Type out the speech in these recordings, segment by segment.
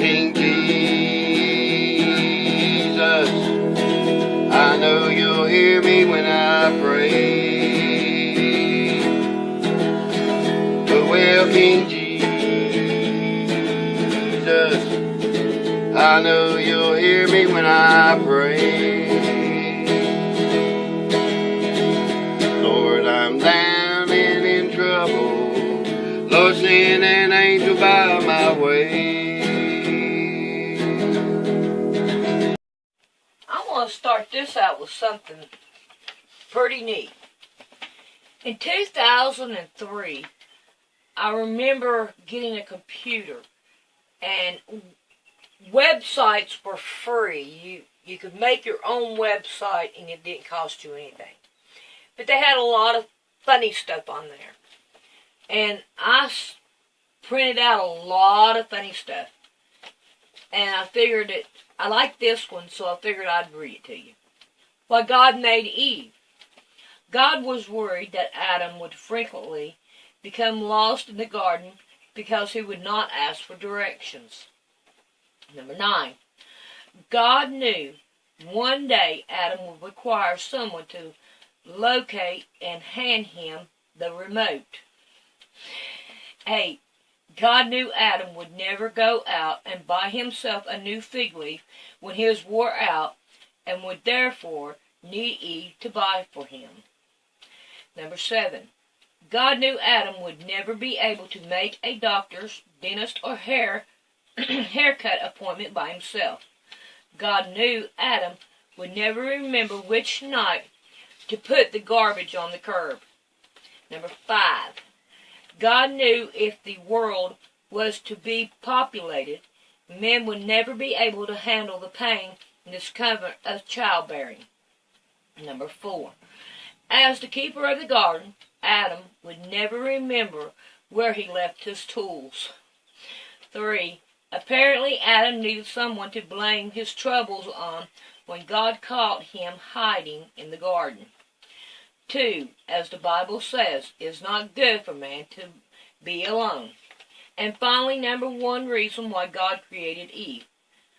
King Jesus, I know you'll hear me when I pray. But well, King Jesus, I know you'll hear me when I pray. Lord, I'm down and in trouble. Lord, send an angel by my way. I want to start this out with something pretty neat. In 2003, I remember getting a computer, and websites were free. You could make your own website, and it didn't cost you anything. But they had a lot of funny stuff on there. And I printed out a lot of funny stuff. And I figured that I liked this one, so I figured I'd read it to you. Why God made Eve. God was worried that Adam would frequently become lost in the garden because he would not ask for directions. Number 9. God knew one day Adam would require someone to locate and hand him the remote. 8. God knew Adam would never go out and buy himself a new fig leaf when his wore out, and would therefore need Eve to buy for him. Number 7. God knew Adam would never be able to make a doctor's, dentist, or haircut appointment by himself. God knew Adam would never remember which night to put the garbage on the curb. Number 5. God knew if the world was to be populated, men would never be able to handle the pain and discomfort of childbearing. Number 4. As the keeper of the garden, Adam would never remember where he left his tools. 3. Apparently Adam needed someone to blame his troubles on when God caught him hiding in the garden. 2. As the Bible says, it is not good for man to be alone. And finally, number 1 reason why God created Eve.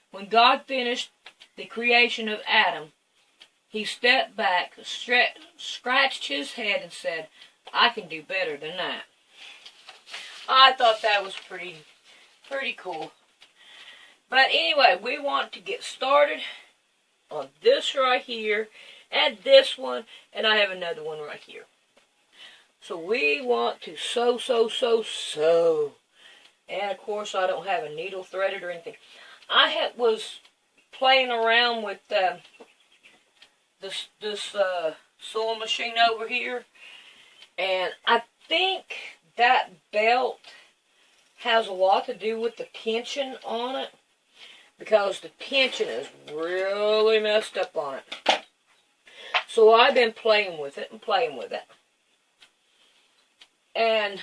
When God finished the creation of Adam, he stepped back, scratched his head, and said, I can do better than that. I thought that was pretty cool. But anyway, we want to get started on this right here, and this one, and I have another one right here. So we want to sew. And of course I don't have a needle threaded or anything. I was playing around with this sewing machine over here, and I think that belt has a lot to do with the tension on it, because the tension is really messed up on it. So I've been playing with it. And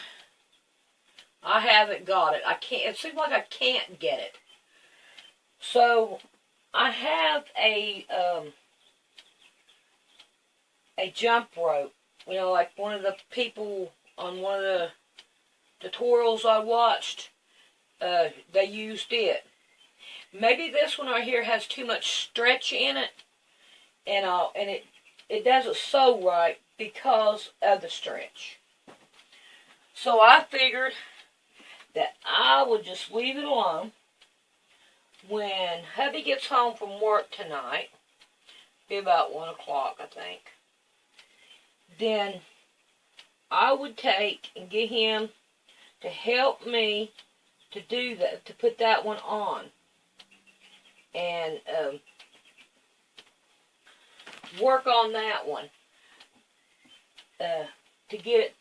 I haven't got it. It seems like I can't get it. So I have a jump rope. You know, like one of the people on one of the tutorials I watched, they used it. Maybe this one right here has too much stretch in it, and it doesn't sew right because of the stretch. So I figured that I would just leave it alone. When hubby gets home from work tonight, be about 1 o'clock, I think, then I would take and get him to help me to do that, to put that one on, and work on that one to get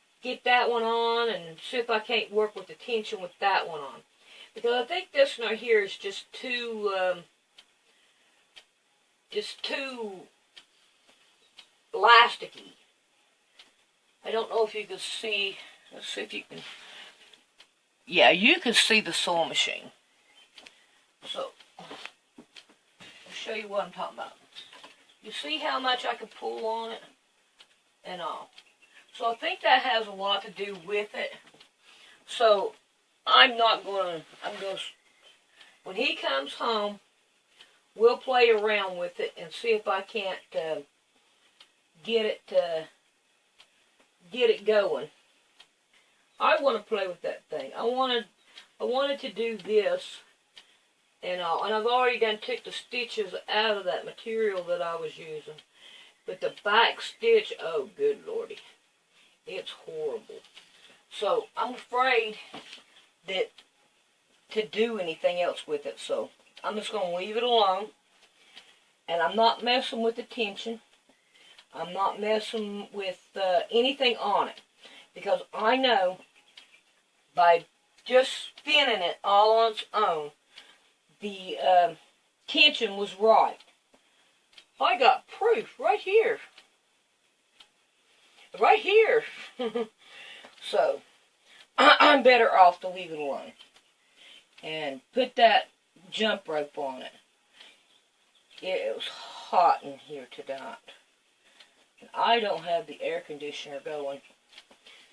that one on, and see if I can't work with the tension with that one on, because I think this one right here is just too elasticy. I don't know if you can see. Let's see if you can. Yeah, you can see the sewing machine. So I'll show you what I'm talking about. You see how much I can pull on it and all. So I think that has a lot to do with it. So I'm going to when he comes home, we'll play around with it and see if I can't get it going. I want to play with that thing. I wanted to do this, and I've already took the stitches out of that material that I was using. But the back stitch, oh good lordy, it's horrible. So I'm afraid that to do anything else with it. So I'm just going to leave it alone. And I'm not messing with the tension. I'm not messing with anything on it. Because I know by just spinning it all on its own, the tension was right. I got proof right here. Right here. So, I'm better off to leave it alone. And put that jump rope on it. It was hot in here tonight. And I don't have the air conditioner going.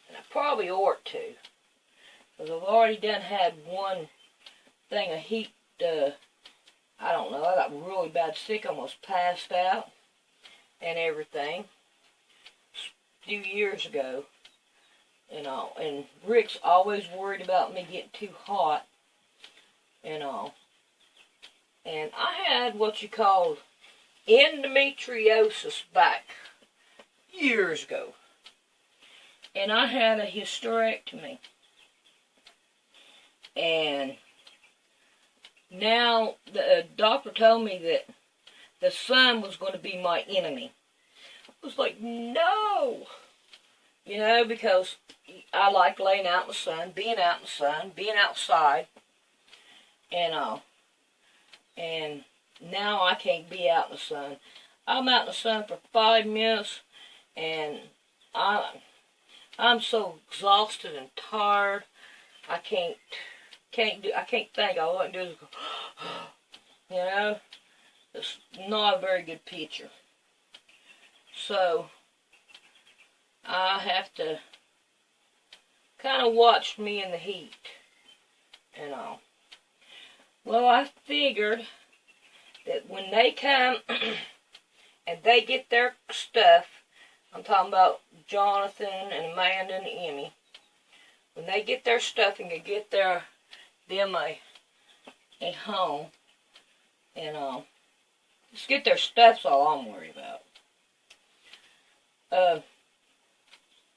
And I probably ought to. Because I've already had one thing of heat, I don't know, I got really bad sick, almost passed out and everything a few years ago. And all. And Rick's always worried about me getting too hot and all. And I had what you call endometriosis back years ago. And I had a hysterectomy. And now the doctor told me that the sun was going to be my enemy. I was like, no. You know, because I like laying out in the sun, being out in the sun, being outside, and all. And now I can't be out in the sun. I'm out in the sun for 5 minutes, and I'm so exhausted and tired. I can't think. All I can do is go, you know. It's not a very good picture. So I have to kind of watch me in the heat and all. Well, I figured that when they come and they get their stuff, I'm talking about Jonathan and Amanda and Emmy, when they get their stuff and get them a home and just get their stuff's all I'm worried about.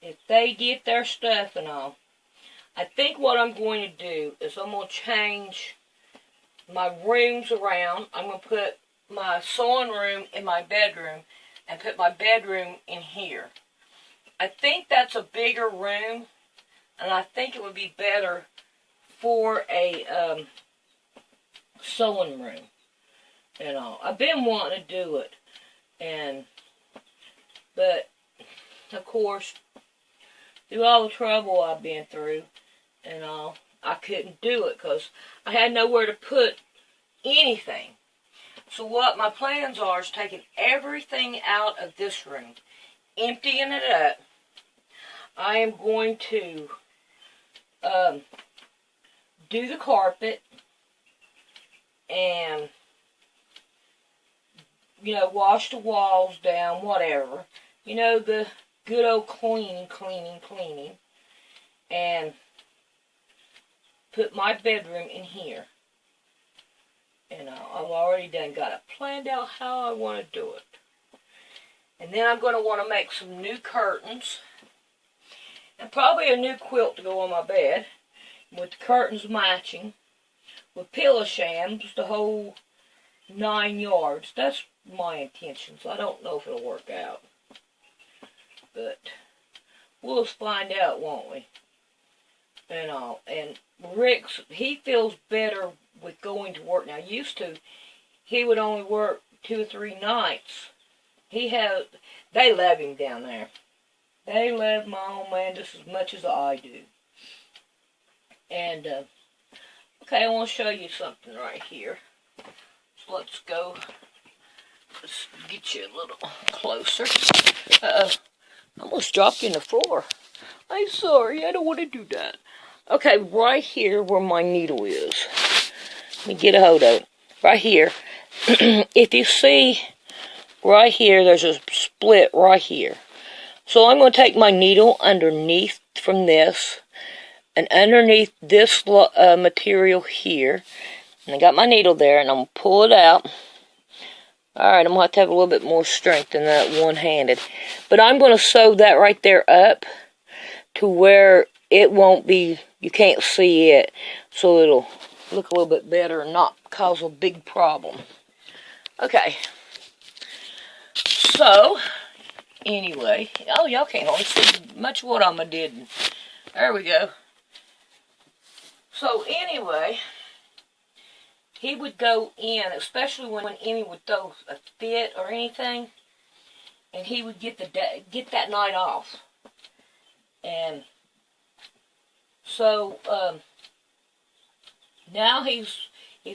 If they get their stuff and all, I think what I'm going to do is I'm going to change my rooms around. I'm going to put my sewing room in my bedroom and put my bedroom in here. I think that's a bigger room, and I think it would be better for a sewing room and all. I've been wanting to do it, but of course, through all the trouble I've been through and all, I couldn't do it because I had nowhere to put anything. So what my plans are is taking everything out of this room, emptying it up. I am going to do the carpet and, you know, wash the walls down, whatever. You know, the good old cleaning, and put my bedroom in here. And I've already got it planned out how I want to do it. And then I'm going to want to make some new curtains. And probably a new quilt to go on my bed. With the curtains matching. With pillow shams, the whole 9 yards. That's my intentions. I don't know if it'll work out. But we'll just find out, won't we? And all. And Rick's, he feels better with going to work now. Used to, he would only work 2 or 3 nights. They love him down there. They love my old man just as much as I do. And, okay, I want to show you something right here. So let's go. Let's get you a little closer. I almost dropped you on the floor. I'm sorry, I don't want to do that. Okay, right here where my needle is. Let me get a hold of it. Right here. If you see right here, there's a split right here. So I'm going to take my needle underneath from this, and underneath this material here, and I got my needle there, and I'm going to pull it out. Alright, I'm going to have a little bit more strength than that one-handed. But I'm going to sew that right there up to where it won't be, you can't see it, so it'll look a little bit better and not cause a big problem. Okay. So, anyway, oh, y'all can't hardly see much what I did. There we go. So, anyway, he would go in, especially when Emmy would throw a fit or anything, and he would get that night off. And so, now he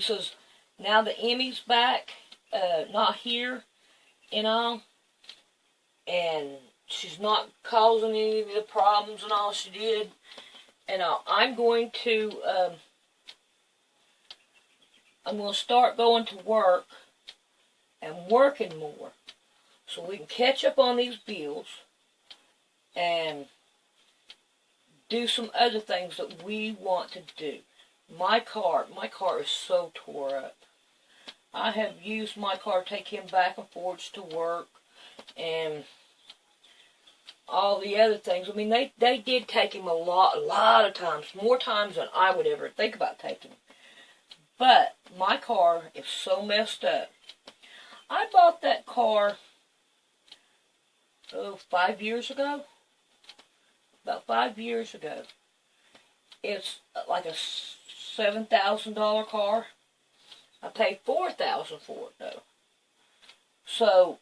says, now that Emmy's back, not here, and she's not causing any of the problems and all she did, and I'm going to start going to work and working more so we can catch up on these bills and do some other things that we want to do. My car is so tore up. I have used my car to take him back and forth to work and all the other things. I mean, they did take him a lot of times, more times than I would ever think about taking him. But my car is so messed up. I bought that car, 5 years ago? About 5 years ago. It's like a $7,000 car. I paid $4,000 for it though. So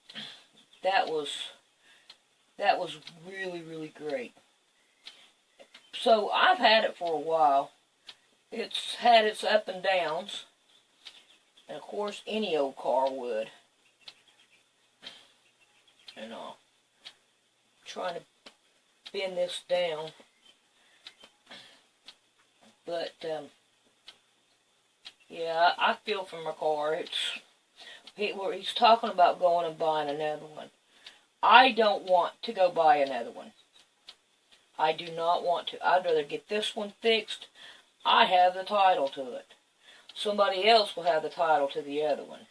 that was really, really great. So I've had it for a while. It's had its up and downs. And of course any old car would. And trying to bend this down. But yeah, I feel for my car. He's talking about going and buying another one. I don't want to go buy another one. I do not want to. I'd rather get this one fixed. I have the title to it. Somebody else will have the title to the other one.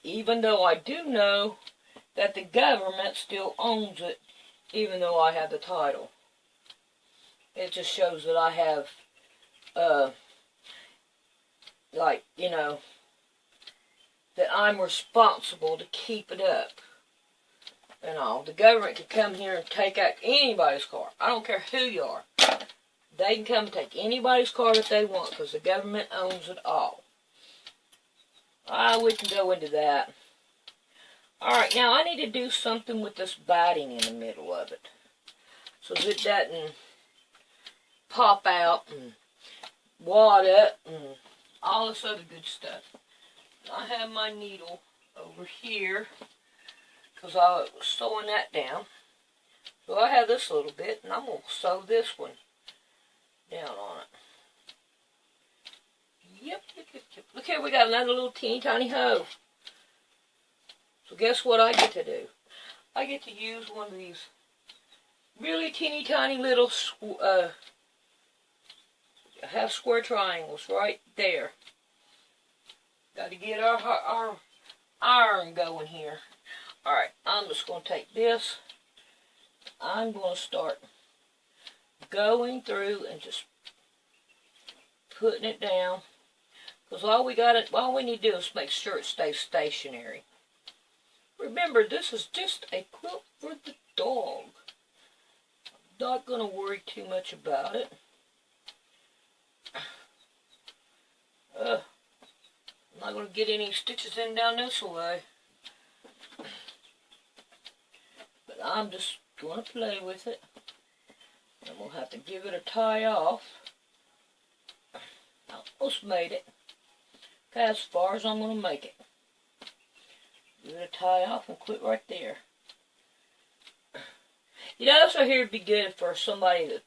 Even though I do know that the government still owns it, even though I have the title. It just shows that I have, that I'm responsible to keep it up. And all. The government can come here and take out anybody's car. I don't care who you are. They can come and take anybody's car that they want because the government owns it all. We can go into that. Alright, now I need to do something with this batting in the middle of it. So that it doesn't pop out and wad up and all this other good stuff. I have my needle over here because I was sewing that down. So I have this little bit and I'm going to sew this one down on it. Yep. Look here, we got another little teeny tiny hoe. So guess what I get to do? I get to use one of these really teeny tiny little half square triangles right there. Got to get our iron going here. Alright, I'm just going to take this. I'm going to start going through and just putting it down. Because all we need to do is make sure it stays stationary. Remember, this is just a quilt for the dog. I'm not going to worry too much about it. I'm not going to get any stitches in down this way. But I'm just going to play with it. And we'll have to give it a tie off. I almost made it. Okay, as far as I'm going to make it. Give it a tie off and quit right there. You know, this right here would be good for somebody that's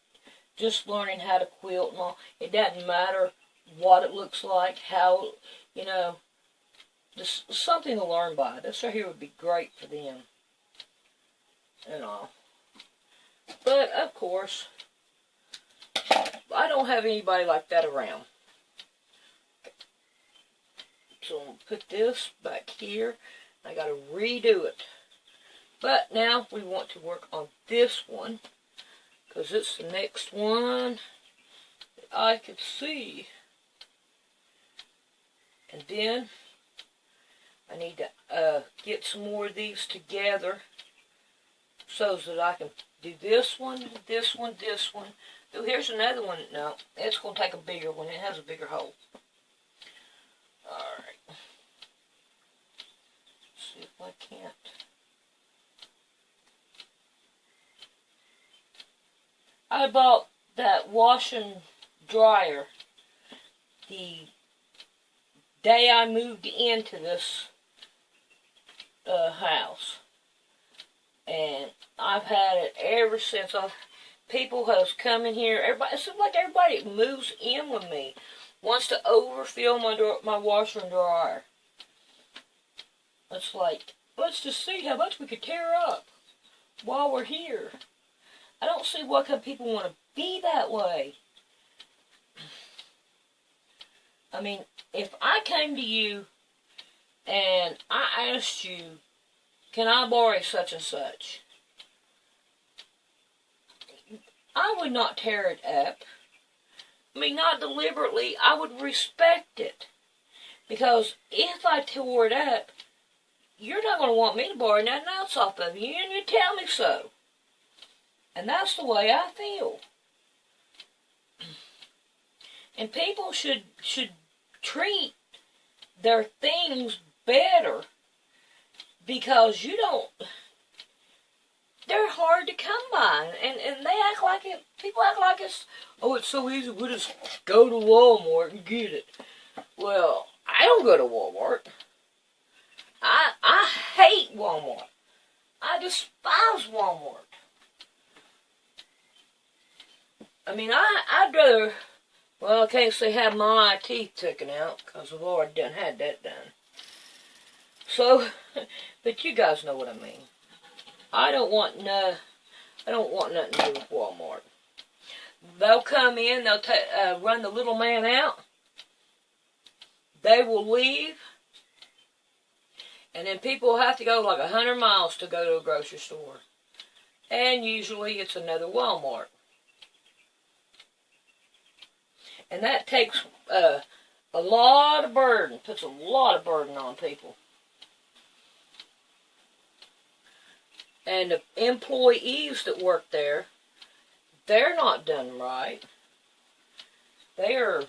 just learning how to quilt and all. It doesn't matter what it looks like, how, you know, just something to learn by. This right here would be great for them and all. But, of course, I don't have anybody like that around. So I'm going to put this back here. I got to redo it. But now we want to work on this one, because it's the next one that I could see. And then I need to get some more of these together so that I can do this one, this one, this one. Oh, here's another one. No, it's going to take a bigger one. It has a bigger hole. Alright. See if I can't. I bought that wash and dryer the day I moved into this house. And I've had it ever since. People has come in here. Everybody, it seems like everybody that moves in with me wants to overfill my washer and dryer. It's like, let's just see how much we could tear up while we're here. I don't see what kind of people want to be that way. I mean, if I came to you and I asked you, can I borrow such and such? I would not tear it up. I mean, not deliberately. I would respect it. Because if I tore it up, you're not going to want me to borrow nothing else off of you, and you tell me so. And that's the way I feel. And people should treat their things better, because you don't, they're hard to come by, and they act like it, people act like it's so easy, we'll just go to Walmart and get it. Well, I don't go to Walmart. I hate Walmart. I despise Walmart. I mean, I'd rather, well, I can't say have my teeth taken out, because the Lord done had that done. So, but you guys know what I mean. I don't want nothing to do with Walmart. They'll come in, they'll run the little man out. They will leave. And then people will have to go like 100 miles to go to a grocery store. And usually it's another Walmart. And that takes a lot of burden, puts a lot of burden on people. And the employees that work there, they're not done right. They are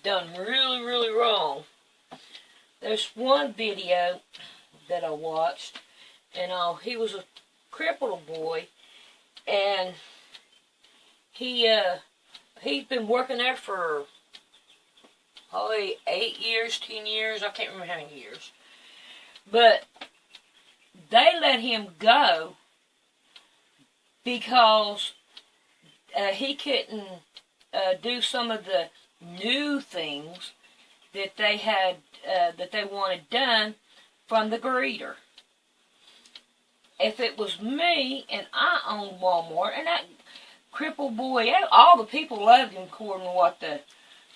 done really, really wrong. There's one video that I watched, and he was a crippled boy, and he's been working there for probably 8 years, 10 years, I can't remember how many years. But they let him go because he couldn't do some of the new things that they had that they wanted done from the greeter. If it was me and I owned Walmart, and that crippled boy, all the people loved him according to what the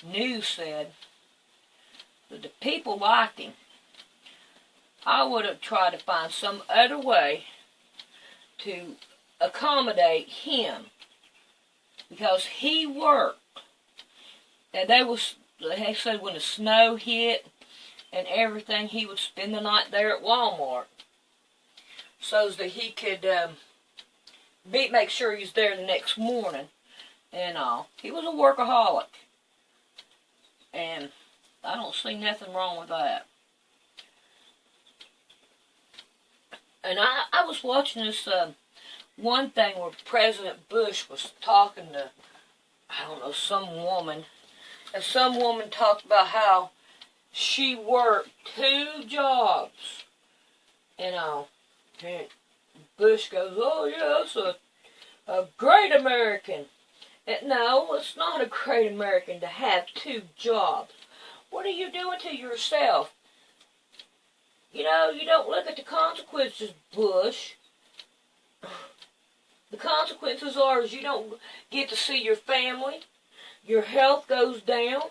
news said, but the people liked him. I would have tried to find some other way to accommodate him, because he worked. And they said when the snow hit and everything, he would spend the night there at Walmart so that he could make sure he's there the next morning and all. He was a workaholic, and I don't see nothing wrong with that. And I was watching this one thing where President Bush was talking to, I don't know, some woman. And some woman talked about how she worked 2 jobs. And Bush goes, oh yeah, that's a great American. No, it's not a great American to have two jobs. What are you doing to yourself? You know, you don't look at the consequences, Bush. The consequences are is you don't get to see your family. Your health goes down.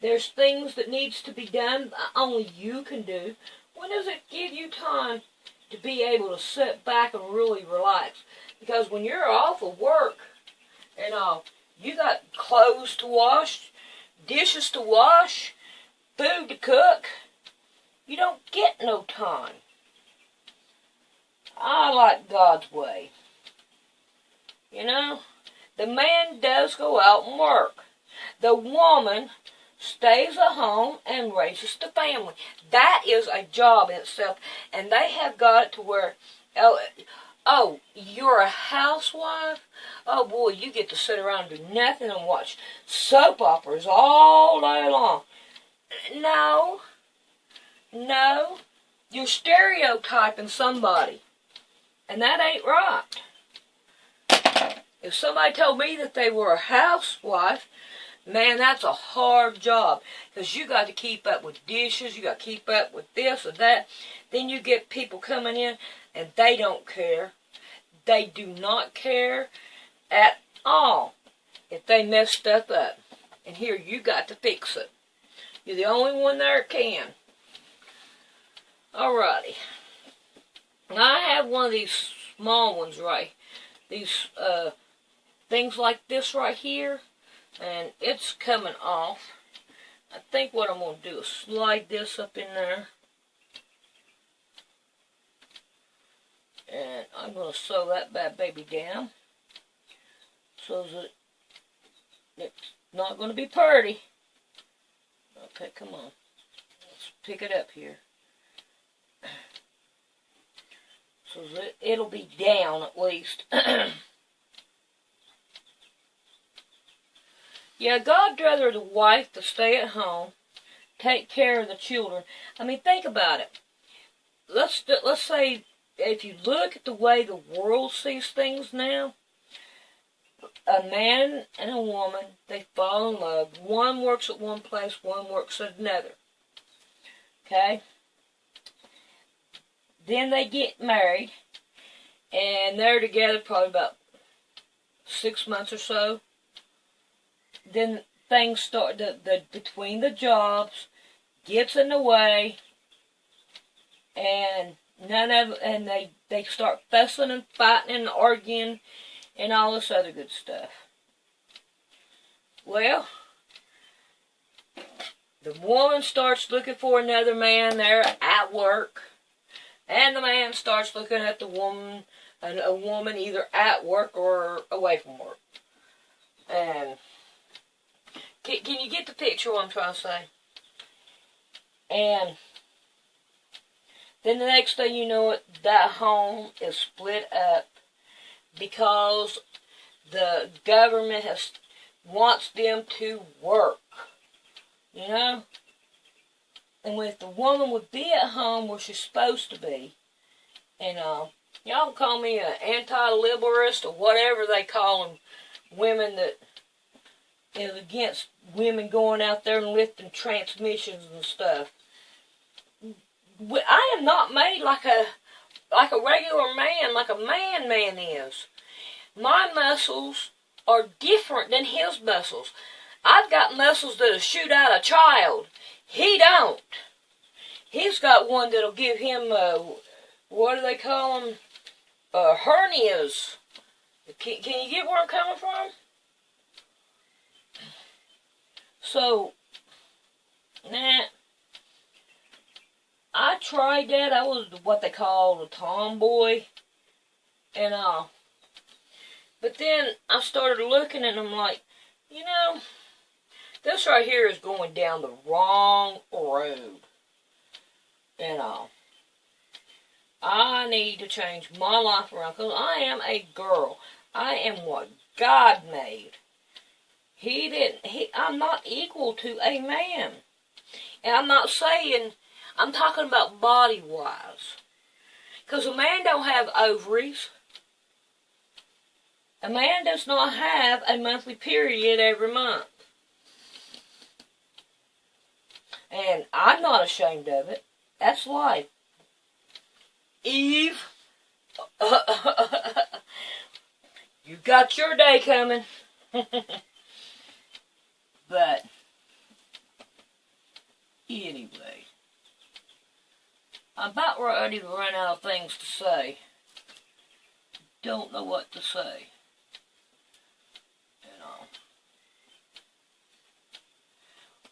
There's things that needs to be done only you can do. When does it give you time to be able to sit back and really relax? Because when you're off of work and you got clothes to wash, dishes to wash, food to cook, you don't get no time. I like God's way. You know, the man does go out and work. The woman stays at home and raises the family. That is a job in itself. And they have got it to where, oh, you're a housewife? Oh boy, you get to sit around and do nothing and watch soap operas all day long. No. You're stereotyping somebody. And that ain't right. If somebody told me that they were a housewife, man, that's a hard job. Because you got to keep up with dishes, you got to keep up with this or that. Then you get people coming in and they don't care. They do not care at all if they mess stuff up. And here, you got to fix it. You're the only one there can. Alrighty. Now I have one of these small ones right. These things like this right here. And it's coming off. I think what I'm going to do is slide this up in there. And I'm going to sew that bad baby down. So that it's not going to be pretty. Okay, come on. Let's pick it up here. So that it'll be down at least. Yeah, God'd rather the wife to stay at home, take care of the children. I mean, think about it. Let's say, if you look at the way the world sees things now, a man and a woman, they fall in love. One works at one place, one works at another. Okay? Then they get married, and they're together probably about 6 months or so. Then things start, between the jobs, gets in the way, and they start fussing and fighting and arguing and all this other good stuff. Well, the woman starts looking for another man there at work, and the man starts looking at the woman, a woman either at work or away from work. And can you get the picture what I'm trying to say? And then the next thing you know it, that home is split up because the government wants them to work. You know? And if the woman would be at home where she's supposed to be, and y'all call me an anti-liberalist or whatever they call them, women that is against women going out there and lifting transmissions and stuff. I am not made like a regular man, like a man is. My muscles are different than his muscles. I've got muscles that'll shoot out a child. He don't. He's got one that'll give him, what do they call them? Hernias. Can you get where I'm coming from? So, I tried that. I was what they call a tomboy. And, but then I started looking and I'm like, you know, this right here is going down the wrong road. And, I need to change my life around because I am a girl. I am what God made. I'm not equal to a man. And I'm not saying, I'm talking about body-wise. Because a man don't have ovaries. A man does not have a monthly period every month. And I'm not ashamed of it. That's life. Eve, you got your day coming. But, anyway, I'm about ready to run out of things to say. Don't know what to say.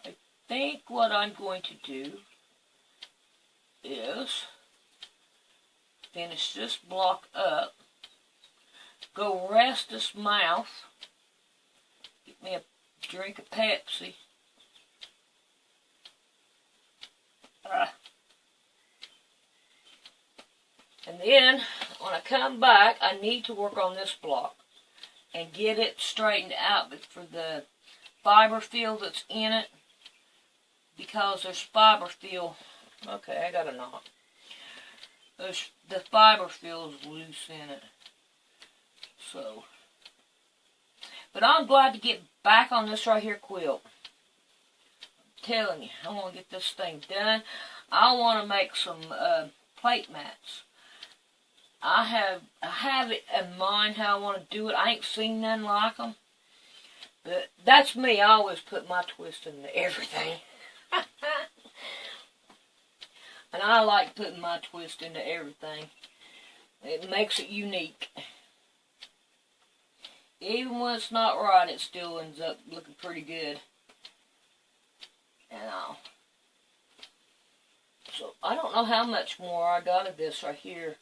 I think what I'm going to do is finish this block up, go rest this mouth, get me a drink of Pepsi, and then when I come back I need to work on this block and get it straightened out for the fiber fill that's in it, because there's fiber fill. Okay, I got a knot. The fiber fill is loose in it. So, but I'm glad to get back on this right here quilt. I'm telling you, I want to get this thing done. I want to make some plate mats. I have it in mind how I want to do it. I ain't seen none like them. But that's me. I always put my twist into everything. And I like putting my twist into everything. It makes it unique. Even when it's not right, it still ends up looking pretty good. And so I don't know how much more I got of this right here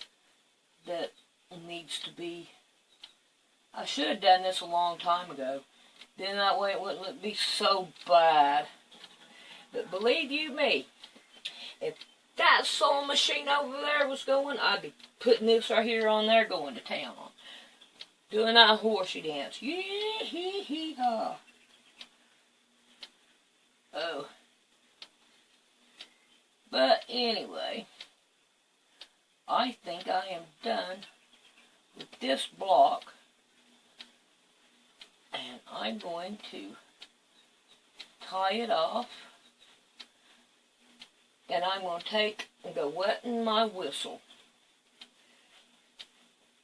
that needs to be. I should have done this a long time ago. Then that way it wouldn't be so bad. But believe you me, if that sewing machine over there was going, I'd be putting this right here on there, going to town on. Doing that horsey dance. Yee-hee-hee-haw. Oh. But anyway, I think I am done with this block. And I'm going to tie it off. And I'm going to take and go wetting my whistle.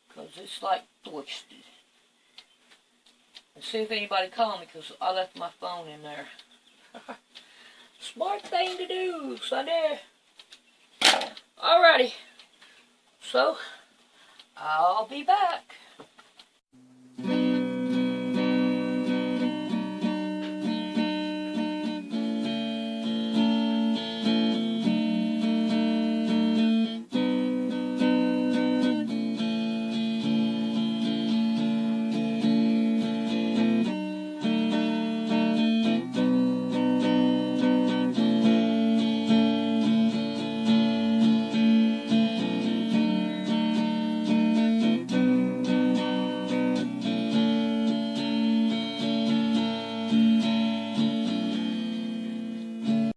Because it's like twisted. And see if anybody called me, because I left my phone in there. Smart thing to do, so there. Alrighty. So, I'll be back.